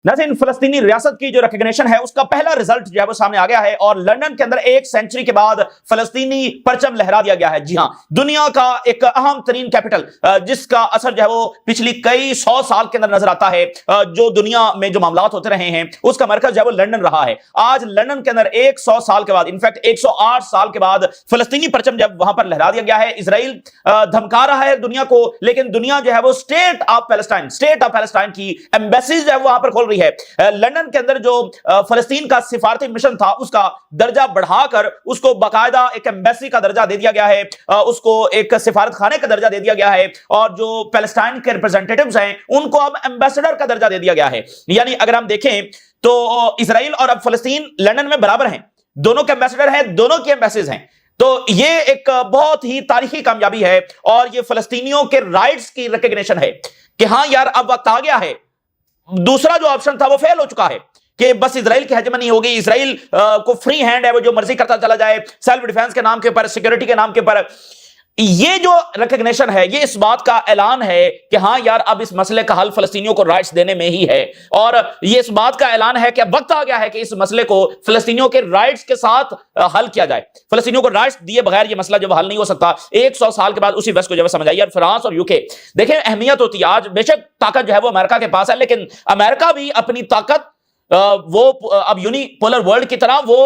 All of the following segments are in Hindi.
नाज़रीन, फलस्तीनी रियासत की जो रिकॉग्निशन है उसका पहला रिजल्ट जो है वो सामने आ गया है और लंदन के अंदर 1 सेंचुरी के बाद फलस्तीनी परचम लहरा दिया गया है। जी हां, दुनिया का एक अहम तरीन कैपिटल जिसका असर जो है वो पिछली कई 100 साल के अंदर नजर आता है, जो दुनिया में जो मामलात होते रहे हैं उसका मरकज जो है वो लंदन रहा है। आज लंदन के अंदर 100 साल के बाद, इनफैक्ट 108 साल के बाद फलस्तीनी परचम जब वहां पर लहरा दिया गया है। इजराइल धमका रहा है दुनिया को, लेकिन दुनिया जो है वो स्टेट ऑफ पैलेस्टाइन की एम्बेसी जो है वहां पर खोल रही है। लंदन के अंदर जो फलस्तीन का सिफारती मिशन था उसका दर्जा बढ़ाकर उसको बाकायदा एक एम्बेसी का दर्जा दे दिया गया है, उसको एक सिफारत खाने का दर्जा दे दिया गया है और जो पैलेस्टाइन के रिप्रेजेंटेटिव्स हैं उनको अब एम्बेसडर का दर्जा दे दिया गया है। यानी अगर हम देखें तो इजराइल और अब फलस्तीन लंदन में बराबर हैं, दोनों के एम्बेसडर हैं, दोनों की एम्बेसीज हैं। तो ये एक बहुत ही तारीखी कामयाबी है और ये फलस्तीनियों के राइट्स की रिकॉग्निशन है कि हां यार अब वक्त आ गया है। दूसरा जो ऑप्शन था वो फेल हो चुका है कि बस इजराइल की हेजेमनी होगी, इजराइल को फ्री हैंड है, वो जो मर्जी करता चला जाए सेल्फ डिफेंस के नाम के ऊपर, सिक्योरिटी के नाम के ऊपर। ये जो रिकॉग्निशन है ये इस बात का ऐलान है कि हां यार अब इस मसले का हल फलस्तीनियों को राइट्स देने में ही है और ये इस बात का ऐलान है कि अब वक्त आ गया है कि इस मसले को फलस्तीनियों के राइट्स के साथ हल किया जाए। फलस्तीनियों को राइट्स दिए बगैर ये मसला जब हल नहीं हो सकता। 100 साल के बाद उसी वेस्ट को जब समझ आई। फ्रांस और यूके देखें अहमियत होती है। आज बेशक ताकत जो है वो अमेरिका के पास है, लेकिन अमेरिका भी अपनी ताकत वो अब यूनिपोलर वर्ल्ड की तरह वो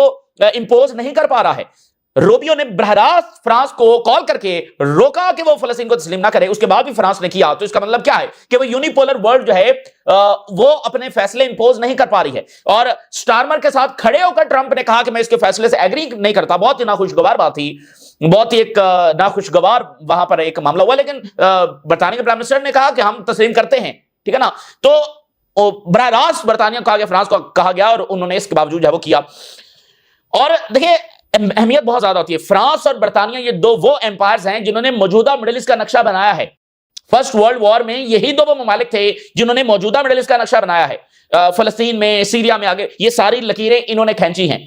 इंपोज नहीं कर पा रहा है। रूबियो ने बहरास्त फ्रांस को कॉल करके रोका कि वो फलस्तीन को तस्लीम ना करे, उसके बाद भी फ्रांस ने किया। तो इसका मतलब क्या है कि वो यूनिपोलर वर्ल्ड जो है वो अपने फैसले इंपोज नहीं कर पा रही है। और स्टारमर के साथ खड़े होकर ट्रंप ने कहा कि मैं इसके फैसले से एग्री नहीं करता। बहुत ही नाखुशगवार बात थी, बहुत ही एक नाखुशगवार वहां पर एक मामला हुआ, लेकिन बरतानिया के प्राइम मिनिस्टर ने कहा कि हम तस्लीम करते हैं, ठीक है ना। तो बराह रास्त बरतानिया कहा गया, फ्रांस को कहा गया और उन्होंने इसके बावजूद जो किया। और देखिए अहमियत बहुत ज्यादा होती है। फ्रांस और बरतानिया ये दो वो एम्पायर्स हैं जिन्होंने मौजूदा मिडिल ईस्ट का नक्शा बनाया है। फर्स्ट वर्ल्ड वॉर में यही दो वो ममालिक थे जिन्होंने मौजूदा मिडिल ईस्ट का नक्शा बनाया है। फलस्तीन में, सीरिया में, आगे ये सारी लकीरें इन्होंने खींची हैं।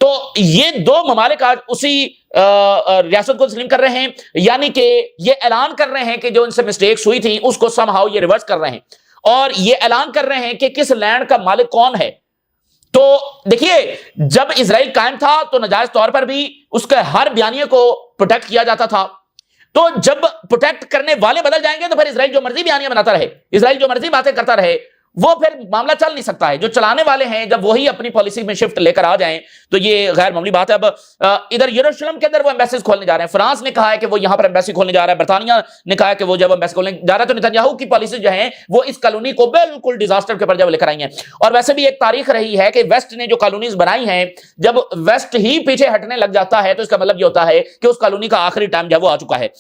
तो ये दो ममालिक आज उसी रियासत को तस्लीम कर रहे हैं, यानी कि ये ऐलान कर रहे हैं कि जो इनसे मिस्टेक्स हुई थी उसको समहाउ ये रिवर्स कर रहे हैं और ये ऐलान कर रहे हैं कि किस लैंड का मालिक कौन है। तो देखिए जब इजराइल कायम था तो नाजायज तौर पर भी उसके हर बयानिए को प्रोटेक्ट किया जाता था। तो जब प्रोटेक्ट करने वाले बदल जाएंगे तो फिर इजराइल जो मर्जी बयानियां बनाता रहे, इजराइल जो मर्जी बातें करता रहे, वो फिर मामला चल नहीं सकता है। जो चलाने वाले हैं जब वही अपनी पॉलिसी में शिफ्ट लेकर आ जाएं तो ये गैर मामूली बात है। अब इधर यरूशलेम के अंदर वो एम्बेसीज खोलने जा रहे हैं। फ्रांस ने कहा है कि वो यहां पर एम्बेसी खोलने जा रहा है, बरतानिया ने कहा है कि वो जब एम्बेसी खोलने जा रहा है। तो नेतन्याहू की पॉलिसी जो है वो इस कॉलोनी को बिल्कुल डिजास्टर के ऊपर जब लेकर आई है। और वैसे भी एक तारीख रही है कि वेस्ट ने जो कॉलोनीज बनाई हैं, जब वेस्ट ही पीछे हटने लग जाता है तो इसका मतलब ये होता है कि उस कॉलोनी का आखिरी टाइम जो वो आ चुका है।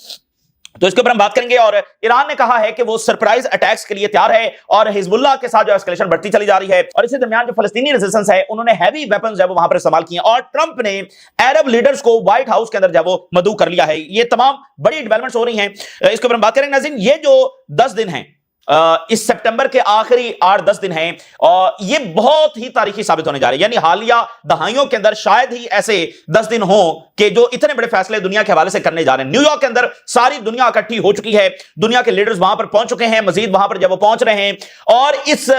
तो इसके ऊपर हम बात करेंगे। और ईरान ने कहा है कि वो सरप्राइज अटैक्स के लिए तैयार है और हिजबुल्लाह के साथ जो एस्केलेशन बढ़ती चली जा रही है। और इसी दरमियान जो फलस्तीनी रेजिस्टेंस है उन्होंने हैवी वेपन्स जो है वहां पर इस्तेमाल किए और ट्रंप ने अरब लीडर्स को व्हाइट हाउस के अंदर जो वो मदऊ कर लिया है। ये तमाम बड़ी डेवलपमेंट्स हो रही हैं, इसके ऊपर हम बात करेंगे। नाज़रीन, ये जो 10 दिन हैं, इस सितंबर के आखिरी 8-10 दिन हैं और ये बहुत ही तारीखी साबित होने जा रहे हैं। यानी हालिया दहाइयों के अंदर शायद ही ऐसे 10 दिन हो कि जो इतने बड़े फैसले दुनिया के हवाले से करने जा रहे हैं। न्यूयॉर्क के अंदर सारी दुनिया इकट्ठी हो चुकी है, दुनिया के लीडर्स वहां पर पहुंच चुके हैं, मजीद वहां पर जब वो पहुंच रहे हैं। और इस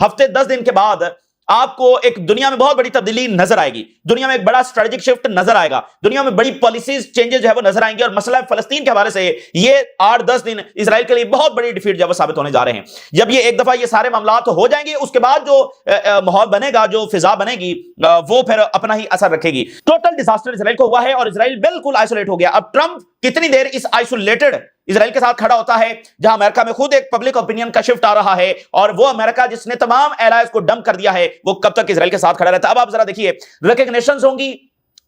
हफ्ते 10 दिन के बाद आपको एक दुनिया में बहुत बड़ी तब्दीली नजर आएगी, दुनिया में एक बड़ा स्ट्रेटेजिक शिफ्ट नजर आएगा, दुनिया में बड़ी पॉलिसीज चेंजेस जो है वो नजर आएंगे। और मसला फलस्तीन के हवाले से ये 8-10 दिन इजराइल के लिए बहुत बड़ी डिफीट जो है साबित होने जा रहे हैं। जब ये एक दफा ये सारे मामला तो हो जाएंगे, उसके बाद जो माहौल बनेगा, जो फिजा बनेगी, वो फिर अपना ही असर रखेगी। टोटल डिजास्टर इजराइल को हुआ है और इजराइल बिल्कुल आइसोलेट हो गया। अब ट्रंप कितनी देर इस आइसोलेटेड इजराइल के साथ खड़ा होता है, जहां अमेरिका में खुद एक पब्लिक ओपिनियन का शिफ्ट आ रहा है और वो अमेरिका जिसने तमाम एलायंस को डंप कर दिया है, वो कब तक इजराइल के साथ खड़ा रहता है। अब आप जरा देखिए, रिकॉग्निशंस होंगी,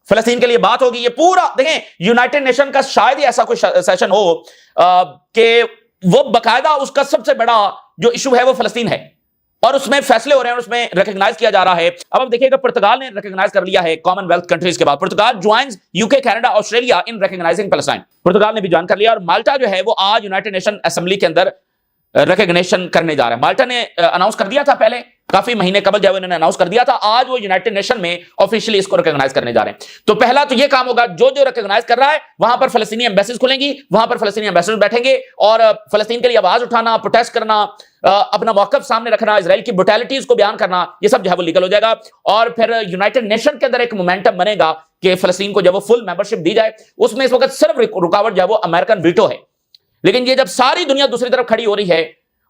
फलस्तीन के लिए बात होगी, ये पूरा देखें। यूनाइटेड नेशन का शायद ही ऐसा कोई सेशन हो कि वो बकायदा उसका सबसे बड़ा जो इशू है वो फलस्तीन है और उसमें फैसले हो रहे हैं और उसमें रिकॉग्नाइज किया जा रहा है। अब आप देखिएगा पुर्तगाल ने रिकॉग्नाइज कर लिया है कॉमनवेल्थ कंट्रीज के बाद। पुर्तगाल ज्वाइंस यूके, कनाडा, ऑस्ट्रेलिया इन रिकॉग्नाइजिंग पैलेस्टाइन। पुर्तगाल ने भी ज्वाइन कर लिया और माल्टा जो है वो आज यूनाइटेड नेशन असेंबली के अंदर रिकॉग्निशन करने जा रहा है। माल्टा ने अनाउंस कर दिया था पहले काफी महीने कबल जब इन्होंने अनाउंस कर दिया था, आज वो यूनाइटेड नेशन में ऑफिशियली इसको रिकॉग्नाइज करने जा रहे हैं। तो पहला तो ये काम होगा, जो जो रिकॉग्नाइज कर रहा है वहां पर फलस्तीनी एम्बेसीज खुलेंगी, वहां पर फलस्तीनी एम्बेसडर बैठेंगे और फलस्तीन के लिए आवाज उठाना, प्रोटेस्ट करना, अपना मौकफ सामने रखना, इजराइल की ब्रुटैलिटीज को बयान करना, ये सब जो है वो लीगल हो जाएगा। और फिर यूनाइटेड नेशन के अंदर एक मोमेंटम बनेगा कि फलस्तीन को जब वो फुल मेंबरशिप दी जाए। उसमें इस वक्त सिर्फ रुकावट जो है वो अमेरिकन वीटो है। लेकिन ये जब सारी दुनिया दूसरी तरफ खड़ी हो रही है,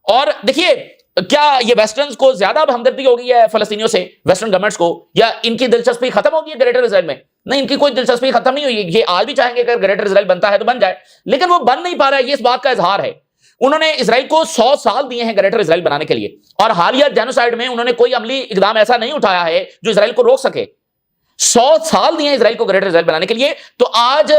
और देखिए क्या ये वेस्टर्न्स को ज्यादा हमदर्दी हो गई है फलस्तीनियों से, वेस्टर्न गवर्नमेंट्स को, या इनकी दिलचस्पी खत्म हो गई है ग्रेटर इजराइल में? नहीं, इनकी कोई दिलचस्पी खत्म नहीं हुई। ये आज भी चाहेंगे अगर ग्रेटर इजराइल बनता है तो बन जाए, लेकिन वो बन नहीं पा रहा है। ये इस बात का इजहार है। उन्होंने इजराइल को 100 साल दिए हैं ग्रेटर इजराइल बनाने के लिए, और हालिया जेनोसाइड में उन्होंने कोई अमली इकदाम ऐसा नहीं उठाया है जो इजराइल को रोक सके। 100 साल दिए इजराइल को ग्रेटर इजराइल बनाने के लिए, तो आज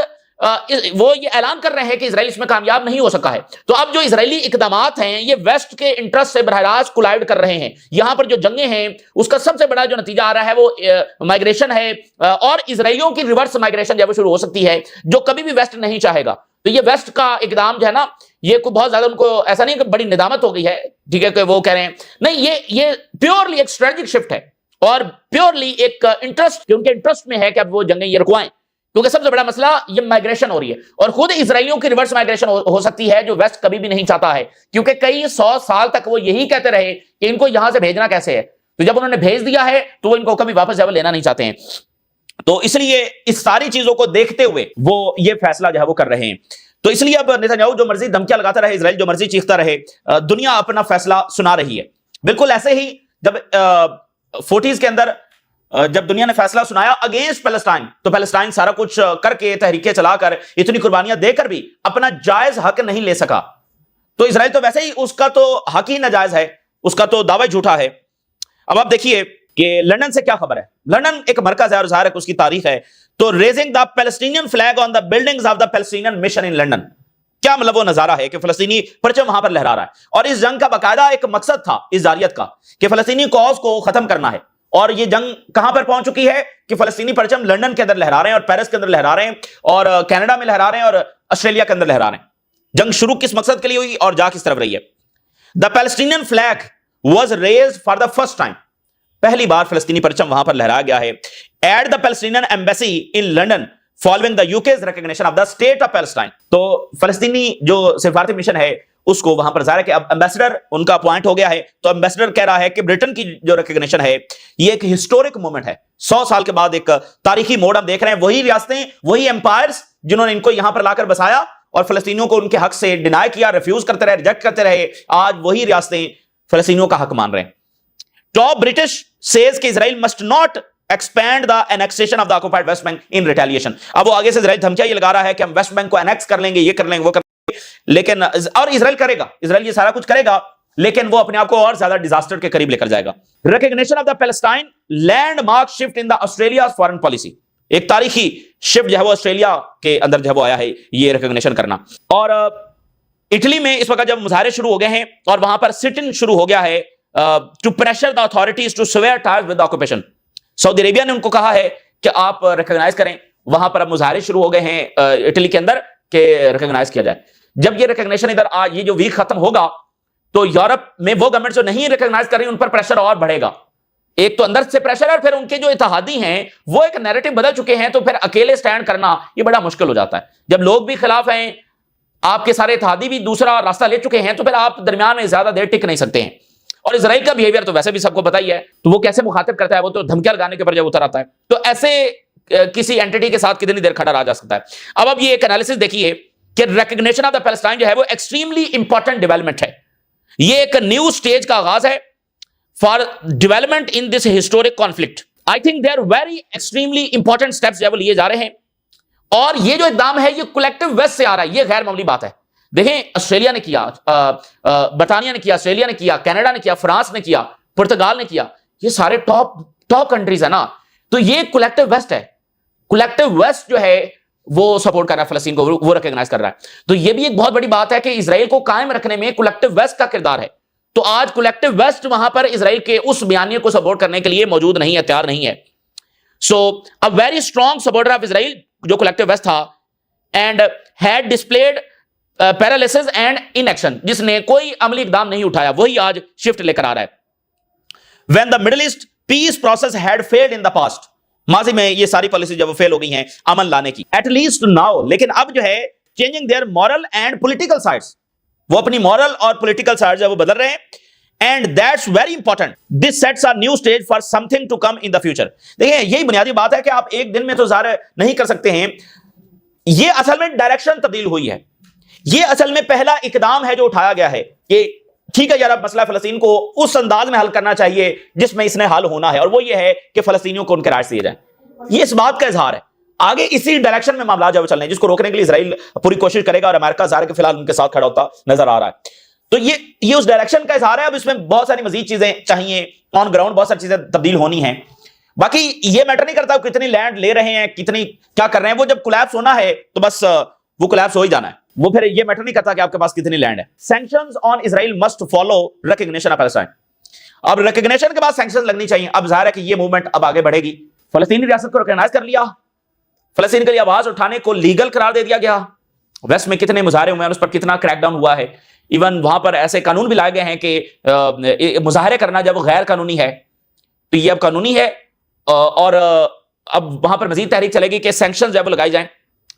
वो ये ऐलान कर रहे हैं कि इजराइल इसमें कामयाब नहीं हो सका है। तो अब जो इजरायली इकदामात हैं ये वेस्ट के इंटरेस्ट से बरह रास्त कोलाइड कर रहे हैं। यहां पर जो जंगें हैं उसका सबसे बड़ा जो नतीजा आ रहा है वो माइग्रेशन है, और इजराइलियों की रिवर्स माइग्रेशन जब शुरू हो सकती है, जो कभी भी वेस्ट नहीं चाहेगा। तो ये वेस्ट का इकदाम जो है ना, ये कोई बहुत ज्यादा उनको ऐसा नहीं कि बड़ी निदामत हो गई है, ठीक है, कि वो कह रहे हैं नहीं, ये प्योरली एक स्ट्रेटेजिक शिफ्ट है और प्योरली एक इंटरेस्ट, उनके इंटरेस्ट में है कि अब वो जंगें ये रुकवाएं। क्योंकि सबसे बड़ा मसला ये माइग्रेशन हो रही है, और खुद इजराइलियों की रिवर्स माइग्रेशन हो सकती है, जो वेस्ट कभी भी नहीं चाहता है। क्योंकि कई 100 साल तक वो यही कहते रहे कि इनको यहां से भेजना कैसे है, तो जब उन्होंने भेज दिया है तो वो इनको कभी वापस जब लेना नहीं चाहते हैं। तो इसलिए इस सारी चीजों को देखते हुए वो ये फैसला जो है वो कर रहे हैं। तो इसलिए अब नेतन्याहू जो मर्जी धमकियां लगाता रहे, इजराइल जो मर्जी चीखता रहे, दुनिया अपना फैसला सुना रही है। बिल्कुल ऐसे ही जब 40s के अंदर जब दुनिया ने फैसला सुनाया अगेंस्ट पैलेस्टाइन, तो पैलेस्टाइन सारा कुछ करके, तहरीकें चलाकर, इतनी कुर्बानियां देकर भी अपना जायज हक नहीं ले सका। तो इजराइल तो वैसे ही उसका तो हक ही नाजायज है, उसका तो दावा झूठा है। अब आप देखिए कि लंदन से क्या खबर है। लंदन एक मरकज है और ज़ाहिर है कि उसकी तारीख है। तो raising the Palestinian flag on the buildings of the Palestinian mission in London, क्या मतलब वो नजारा है कि फलस्तीनी परचम वहां पर लहरा रहा है। और इस जंग का बाकायदा एक मकसद था इस जारियत का कि फलस्तीनी कॉज को खत्म करना है। और ये जंग कहां पर पहुंच चुकी है कि फलस्तीनी परचम लंदन के अंदर लहरा रहे हैं, और पेरिस के अंदर लहरा रहे हैं, और कनाडा में लहरा रहे हैं, और ऑस्ट्रेलिया के अंदर लहरा रहे हैं। जंग शुरू किस मकसद के लिए हुई और जा किस तरफ रही है? The Palestinian flag was raised for the first time, पहली बार फलस्तीनी परचम वहां पर लहराया गया है at the Palestinian embassy in London following the UK's recognition of the state of Palestine. तो फलस्तीनी जो सिफारती मिशन है उसको वहां पर जाहिर है कि अब एम्बेसडर उनका अपॉइंट हो गया है। तो एम्बेसडर कह रहा है कि ब्रिटेन की जो रिकॉग्निशन है ये एक हिस्टोरिक मोमेंट है। 100 साल के बाद एक तारीखी मोड़ हम देख रहे हैं। वही रियासतें, वही एम्पायर्स जिन्होंने इनको यहां पर लाकर बसाया और फलस्तीनियों को उनके हक से डिनाई किया, रिफ्यूज करते रहे, रिजेक्ट करते रहे, आज वही रियासतें फलस्तीनियों का हक मान रहे हैं। टॉप ब्रिटिश सेज कि Israel must not expand the annexation of the occupied West Bank in retaliation. अब वो आगे से इजराइल धमकियां ये लगा रहा है कि हम वेस्ट बैंक को एनेक्स कर लेंगे, ये कर लेंगे, वो कर लेंगे, लेकिन और इजराइल करेगा, इजराइल ये सारा कुछ करेगा, लेकिन वो अपने आप को और ज्यादा डिजास्टर के करीब लेकर जाएगा। Recognition of the Palestine landmark shift in the Australia foreign policy, एक तारीखी शिफ्ट जो है वो ऑस्ट्रेलिया के अंदर जो है वो आया है ये रिकॉग्निशन करना। और इटली में इस वक्त जब मुजाहरे शुरू हो गए हैं और वहां पर सिट इन शुरू हो गया है to pressure the authorities to sever ties with the occupation. Saudi Arabia ने उनको कहा है कि आप रिकॉग्नाइज करें। वहां पर अब मुजाहरे शुरू हो गए हैं इटली के अंदर कि रिकॉग्नाइज किया जाए। जब ये रिकॉग्निशन इधर ये जो वीक खत्म होगा तो यूरोप में वो गवर्नमेंट जो नहीं रिकॉग्नाइज कर रही उन पर प्रेशर और बढ़ेगा। एक तो अंदर से प्रेशर है और फिर उनके जो इत्तेहादी हैं वो एक नैरेटिव बदल चुके हैं, तो फिर अकेले स्टैंड करना ये बड़ा मुश्किल हो जाता है। जब लोग भी खिलाफ हैं, आपके सारे इत्तेहादी भी दूसरा रास्ता ले चुके हैं, तो फिर आप दरमियान में ज्यादा देर टिक नहीं सकते हैं। और इजराइल का बिहेवियर तो वैसे भी सबको पता ही है, तो वो कैसे मुखातिब करता है, वो तो धमकियां लगाने के ऊपर जब उतर आता है, तो ऐसे किसी एंटिटी के साथ कितनी देर खड़ा रहा जा सकता है। अब ये एक एनालिसिस देखिए कि रिकॉग्निशन ऑफ द पैलेस्टाइन जो है वो एक्सट्रीमली इंपॉर्टेंट डेवलपमेंट है। ये एक न्यू स्टेज का आगाज है for development in this historic conflict. I think they are very extremely important steps जो लिए जा रहे हैं, और ये जो इकदाम है ये कलेक्टिव वेस्ट से आ रहा है, ये गैर मामूली बात है। देखें, ऑस्ट्रेलिया ने किया, बर्तानिया ने किया, ऑस्ट्रेलिया ने किया, कनाडा ने किया, फ्रांस ने किया, पुर्तगाल ने किया, ये सारे टॉप कंट्रीज है ना। तो ये कलेक्टिव वेस्ट है। कलेक्टिव वेस्ट जो है वो सपोर्ट कर रहा है फलस्तीन को, वो रिकॉग्नाइज कर रहा है। तो ये भी एक बहुत बड़ी बात है कि इजराइल को कायम रखने में कलेक्टिव वेस्ट का किरदार है। तो आज कलेक्टिव वेस्ट वहां पर इजराइल के उस बयानिए को सपोर्ट करने के लिए मौजूद नहीं है, तैयार नहीं है। So a very strong supporter of Israel जो कलेक्टिव वेस्ट था and had displayed paralysis and inaction, जिसने कोई अमली इकदाम नहीं उठाया, वही आज शिफ्ट लेकर आ रहा है। When the middle east peace process had failed in the past. माजी में ये सारी पॉलिसी जब फेल हो गई हैं अमल लाने की, एटलीस्ट नाउ, लेकिन अब जो है changing their moral and political sides, वो अपनी मॉरल और पॉलिटिकल साइड्स वो बदल रहे हैं। And that's very important, this sets a new stage for something to come in the future. देखिए यही बुनियादी बात है कि आप एक दिन में तो ज़ाहिर नहीं कर सकते हैं, ये असल में डायरेक्शन तब्दील हुई है। ये असल में पहला इकदाम है जो उठाया गया है कि ठीक है यार, अब मसला फलस्तीन को उस अंदाज में हल करना चाहिए जिसमें इसने हल होना है, और वो ये है कि फलस्तीनियों को उनके राइट्स दिए जाए। ये इस बात का इजहार है। आगे इसी डायरेक्शन में मामला जब चल रहे हैं, जिसको रोकने के लिए इजराइल पूरी कोशिश करेगा और अमेरिका ज़ाहिर के फिलहाल उनके साथ खड़ा होता नजर आ रहा है। तो ये उस डायरेक्शन का इजहार है। अब इसमें बहुत सारी मजीद चीजें चाहिए, ऑन ग्राउंड बहुत सारी चीजें तब्दील होनी है। बाकी ये मैटर नहीं करता कितनी लैंड ले रहे हैं, कितनी क्या कर रहे हैं, वो जब कोलैप्स होना है तो बस वो कोलैप्स हो ही जाना है। वो फिर ये मैटर नहीं करता कि आपके पास कितनी लैंड है। Sanctions on Israel must follow recognition of Palestine. अब रिकॉग्निशन के बाद सैंक्शंस लगनी चाहिए। अब जाहिर है कि ये मूवमेंट अब आगे बढ़ेगी। फलस्तीनी रियासत को रिकॉग्नाइज कर लिया, फलस्तीन के लिए आवाज उठाने को लीगल करार दे दिया गया। वेस्ट में कितने मुजाहरे हुए हैं, उस पर कितना क्रैकडाउन हुआ है। इवन वहां पर ऐसे कानून भी लाए गए हैं कि मुजाहरे करना जब गैर कानूनी है तो ये अब कानूनी है। और अब वहां पर मजीद तहरीक चलेगी कि सैंक्शन जो है लगाई जाए।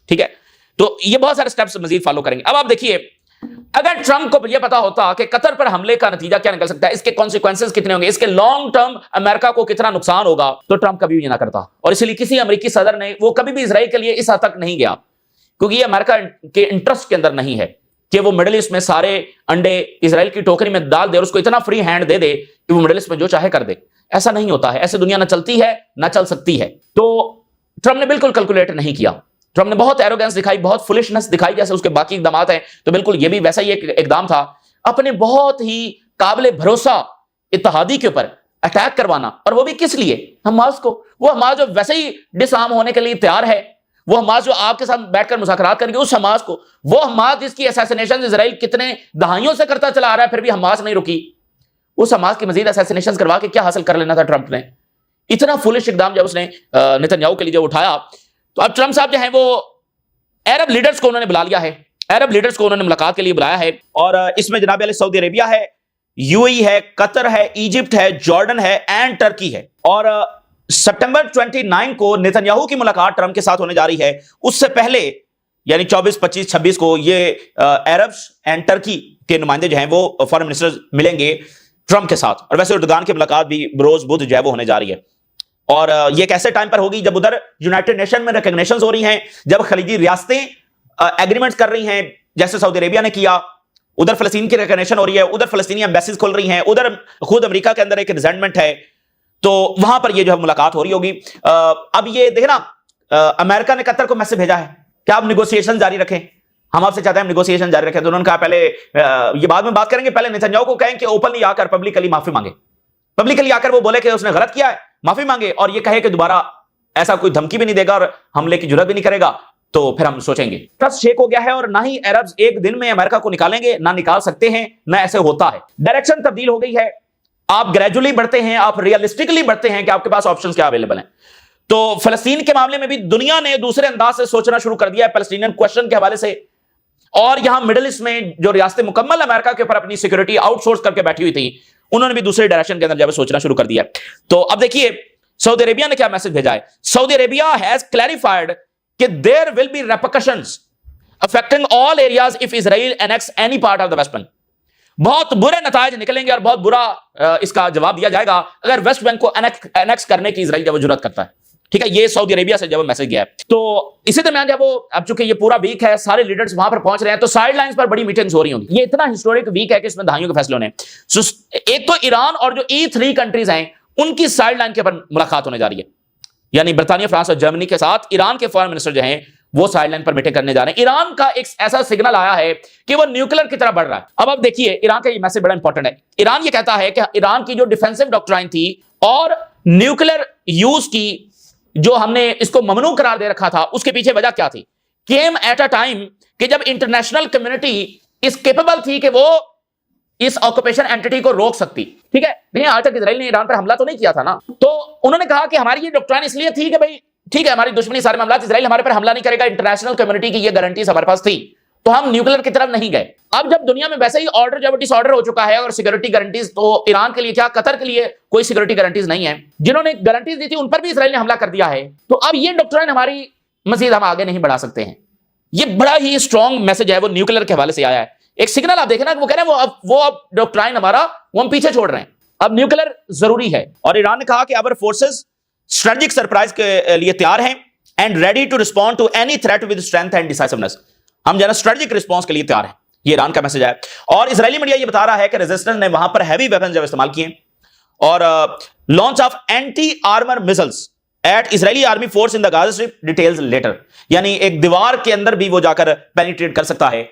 ठीक है, तो ये बहुत सारे स्टेप्स मजीद फॉलो करेंगे। अब आप देखिए, अगर ट्रंप को यह पता होता कि कतर पर हमले का नतीजा क्या निकल सकता है, इसके कॉन्सिक्वेंसेस कितने होंगे, इसके लॉन्ग टर्म अमेरिका को कितना नुकसान होगा, तो ट्रंप कभी भी ना करता। और इसलिए किसी अमेरिकी सदर ने वो कभी भी इजराइल के लिए इस हद तक नहीं गया, क्योंकि ये अमेरिका के इंटरेस्ट के अंदर नहीं है कि वो मिडिल ईस्ट में सारे अंडे इजराइल की टोकरी में डाल दे और उसको इतना फ्री हैंड दे दे कि वो मिडिल ईस्ट में जो चाहे कर दे। ऐसा नहीं होता है, ऐसे दुनिया ना चलती है ना चल सकती है। तो ट्रंप ने बिल्कुल कैलकुलेट नहीं किया। ट्रंप ने बहुत एरोगेंस दिखाई, बहुत फुलिशनेस दिखाई, जैसे उसके बाकी इकदाम हैं। तो बिल्कुल ये भी वैसा ही एक इकदाम था, अपने बहुत ही काबिल भरोसा इत्तेहादी के ऊपर अटैक करवाना। और वो भी किस लिए? हमास को। वो हमास जो वैसे ही डिसआर्म होने के लिए तैयार है, वो हमास जो आपके साथ बैठकर मुज़ाकरात करेंगे, उस हमास को, वो हमास जिसकी असैसिनेशन इजराइल कितने दहाइयों से करता चला आ रहा है, फिर भी हमास नहीं रुकी। उस हमास की मजीद असैसिनेशन करवा के क्या हासिल कर लेना था ट्रंप ने? इतना फुलिश इकदाम जब उसने नेतन्याहू के लिए जब उठाया, तो अब ट्रंप साहब जो है वो अरब लीडर्स को उन्होंने बुला लिया है। अरब लीडर्स को उन्होंने मुलाकात के लिए बुलाया है। और इसमें जनाब अली सऊदी अरेबिया है, यूएई है, कतर है, इजिप्ट है, जॉर्डन है एंड टर्की है। और सितंबर 29 को नेतन्याहू की मुलाकात ट्रंप के साथ होने जा रही है। उससे पहले यानी 24, 25, 26 को ये अरब्स एंड टर्की के नुमाइंदे जो हैं वो फॉरेन मिनिस्टर्स मिलेंगे ट्रंप के साथ। और वैसे उर्दगान की मुलाकात भी रोज बुध जो है वो होने जा रही है। और ये एक ऐसे टाइम पर होगी जब उधर यूनाइटेड नेशन में रिकॉग्निशंस हो रही हैं, जब खलीजी रियासतें एग्रीमेंट्स कर रही हैं, जैसे सऊदी अरेबिया ने किया। उधर फलस्तीन की रिकॉग्निशन हो रही है, उधर फलस्तीनी एम्बेसीज खुल रही हैं, उधर खुद अमेरिका के अंदर एक रिजेंटमेंट है। तो वहां पर ये जो है मुलाकात हो रही होगी। अब ये देखे ना, अमेरिका ने कतर को मैसेज भेजा है कि आप निगोसिएशन जारी रखें, हम आपसे चाहते हैं निगोसिएशन जारी रखें। तो उन्होंने कहा पहले ये बाद में बात करेंगे, पहले नेतन्याहू को कहें कि ओपनली आकर पब्लिकली माफी मांगे, पब्लिकली आकर वो बोले कि उसने गलत किया है, माफी मांगे, और ये कहे कि दोबारा ऐसा कोई धमकी भी नहीं देगा और हमले की जुर्रत भी नहीं करेगा, तो फिर हम सोचेंगे। ट्रस्ट शेक हो गया है और ना ही अरब्स एक दिन में अमेरिका को निकालेंगे, ना निकाल सकते हैं, ना ऐसे होता है। डायरेक्शन तब्दील हो गई है। आप ग्रेजुअली बढ़ते हैं, आप रियलिस्टिकली बढ़ते हैं कि आपके पास ऑप्शंस क्या अवेलेबल हैं। तो फलस्तीन के मामले में भी दुनिया ने दूसरे अंदाज से सोचना शुरू कर दिया है पैलेस्टीनियन क्वेश्चन के हवाले से। और यहां मिडिल ईस्ट में जो रियासतें मुकम्मल अमेरिका के ऊपर अपनी सिक्योरिटी आउटसोर्स करके बैठी हुई थी, उन्होंने भी दूसरे डायरेक्शन के अंदर जब सोचना शुरू कर दिया। तो अब देखिए सऊदी अरेबिया ने क्या मैसेज भेजा है। सऊदी अरेबिया हैज क्लैरिफाइड कि there will be repercussions affecting all areas if Israel annex any part of the West Bank. बहुत बुरे नतायज निकलेंगे और बहुत बुरा इसका जवाब दिया जाएगा अगर वेस्ट बैंक को एनेक्स करने की इजराइल जब जुर्रत करता है। ठीक है, ये सऊदी अरेबिया से जब मैसेज गया है। तो इसी दरमियान जब वो, अब चूंकि ये पूरा वीक है, सारे लीडर्स वहां पर पहुंच रहे हैं, तो साइड लाइंस पर बड़ी मीटिंग्स हो रही होंगी। ये इतना हिस्टोरिक वीक है कि इसमें दहाइयों के फैसले होने। एक तो ईरान और जो E3 कंट्रीज हैं, उनकी साइड लाइन के ऊपर मुलाकात होने जा रही है। यानी बर्तानिया, फ्रांस और जर्मनी के साथ ईरान के फॉरेन मिनिस्टर जो हैं वो साइड लाइन पर मीटिंग करने जा रहे हैं। ईरान का एक ऐसा सिग्नल आया है कि वो न्यूक्लियर की तरफ बढ़ रहा है। अब आप देखिए, ईरान का ये मैसेज बड़ा इंपॉर्टेंट है। ईरान ये कहता है कि ईरान की जो डिफेंसिव डॉक्ट्राइन थी और न्यूक्लियर यूज की जो हमने इसको ममनू करार दे रखा था, उसके पीछे वजह क्या थी? केम एट अ टाइम कि जब इंटरनेशनल कम्युनिटी इस केपेबल थी कि वो इस ऑक्यूपेशन एंटिटी को रोक सकती। ठीक है, नहीं आज तक इजराइल ने ईरान पर हमला तो नहीं किया था ना। तो उन्होंने कहा कि हमारी ये डॉक्ट्राइन इसलिए थी कि भाई ठीक है, हमारी दुश्मनी सारे मामला, इजराइल हमारे पर हमला नहीं करेगा, इंटरनेशनल कम्युनिटी की ये गारंटीज हमारे पास थी। तो हम न्यूक्लियर की तरफ नहीं गए। अब जब दुनिया में वैसे ही ऑर्डर जब डिसऑर्डर हो चुका है और सिक्योरिटी गारंटीज, तो ईरान के लिए क्या, कतर के लिए कोई सिक्योरिटी गारंटीज नहीं है। जिन्होंने गारंटीज दी थी उन पर भी इसराइल ने हमला कर दिया है। तो अब ये डॉक्ट्राइन हमारी मजीद हम आगे नहीं बढ़ा सकते हैं। ये बड़ा ही स्ट्रॉन्ग मैसेज है, वो न्यूक्लियर के हवाले से आया है। एक सिग्नल आप देखें ना, वो कह रहे हैं वो अब डॉक्ट्राइन हमारा वो हम पीछे छोड़ रहे हैं, अब न्यूक्लियर जरूरी है। और ईरान ने कहा कि अवर फोर्सेस स्ट्रेटेजिक सरप्राइज के लिए तैयार हैं and ready to respond to any threat with strength and decisiveness. हम जरा स्ट्रेटेजिक रिस्पॉन्स के लिए तैयार हैं, ये ईरान का मैसेज है। और इजरायली मीडिया ये बता रहा है कि रेजिस्टेंस ने वहां पर हैवी वेपन जब इस्तेमाल किए और launch of anti armour missiles at Israeli army force in the Gaza Strip, details later. यानी एक दीवार के अंदर भी वो जाकर पेनिट्रेट कर सकता है,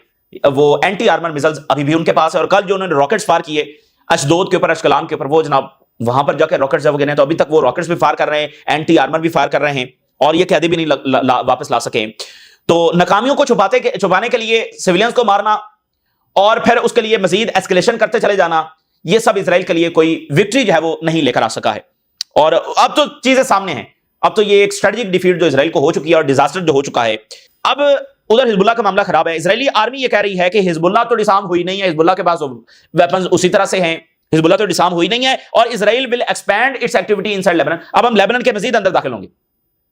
वो एंटी आर्मर मिसाइल्स अभी भी उनके पास है। और कल जो उन्होंने रॉकेट्स फायर किए अशदोद के ऊपर, अशकलान के ऊपर, वो जनाब वहां पर जाकर रॉकेट्स जब गिने तो अभी तक वो रॉकेट्स भी फायर कर रहे हैं, एंटी आर्मर भी फायर कर रहे हैं और ये कैदी भी नहीं वापस ला सके। तो नाकामियों को छुपाने के लिए सिविलियंस को मारना और फिर उसके लिए मजीद एस्केलेशन करते चले जाना, ये सब इजराइल के लिए कोई विक्ट्री जो है वो नहीं लेकर आ सका है। और अब तो चीजें सामने हैं, अब तो ये एक स्ट्रेटेजिक डिफीट जो इजराइल को हो चुकी है और डिजास्टर जो हो चुका है। अब उधर हिजबुल्लाह का मामला खराब है। इजरायली आर्मी ये कह रही है कि हिजबुल्लाह तो डिसार्म हुई नहीं है, हिजबुल्लाह के पास वेपन्स उसी तरह से हैं, हिजबुल्लाह तो डिसार्म हुई नहीं है और Israel will expand it's activity inside Lebanon. अब हम लेबनान के मजीद अंदर दाखिल होंगे,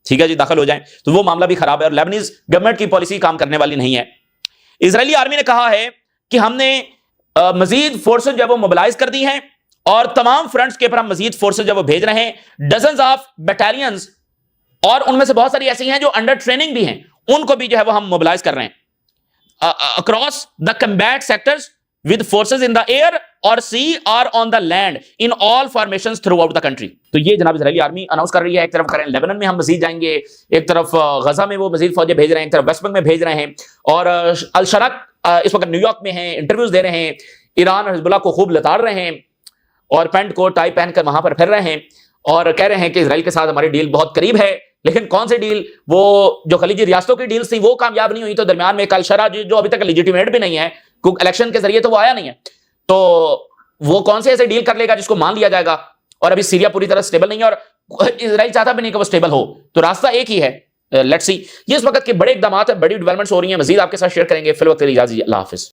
ठीक है जी, दाखिल हो जाएं तो वो मामला भी खराब है और लेबनीज गवर्नमेंट की पॉलिसी काम करने वाली नहीं है। इजरायली आर्मी ने कहा है कि हमने मजीद फोर्सेज जब वो मोबिलाइज कर दी हैं और तमाम फ्रंट्स के ऊपर हम मजीद फोर्सेज जब वो भेज रहे हैं, डजन्स ऑफ बटालियंस, और उनमें से बहुत सारी ऐसी हैं जो अंडर ट्रेनिंग भी हैं, उनको भी जो है वो हम मोबिलाइज कर रहे हैं across the combat sectors with forces in the air और सी और on the land in all formations through out the country. तो ये जनाब इजरायली आर्मी अनाउंस कर रही है, एक तरफ करें लेबनान में हम मजीद जाएंगे, एक तरफ गजा में वो मजीद फौजें भेज रहे हैं, एक तरफ वेस्ट बैंक में भेज रहे हैं और अल शरक इस वक्त न्यूयॉर्क में हैं, इंटरव्यूज दे रहे हैं, ईरान और हिजबुल्लाह को खूब लताड़ रहे हैं और पैंट कोट टाई पहनकर वहां पर फिर रहे हैं और कह रहे हैं कि इजराइल के साथ हमारी डील बहुत करीब है। लेकिन कौन सी डील, वो जो खलीजी रियासतों की डील्स थी वो कामयाब नहीं हुई, तो दरमियान में अल शरा जो अभी तक लेजिटिमेट भी नहीं है, क्योंकि इलेक्शन के जरिए तो वो आया नहीं है, तो वो कौन से ऐसे डील कर लेगा जिसको मान लिया जाएगा। और अभी सीरिया पूरी तरह स्टेबल नहीं है और इजराइल चाहता भी नहीं कि वो स्टेबल हो, तो रास्ता एक ही है, लेट्स सी। ये इस वक्त के बड़े इकदाम है, बड़ी डेवलपमेंट्स हो रही हैं, मजीद आपके साथ शेयर करेंगे। फिल वक्त इजाज़त दीजिए, अल्लाह हाफिज।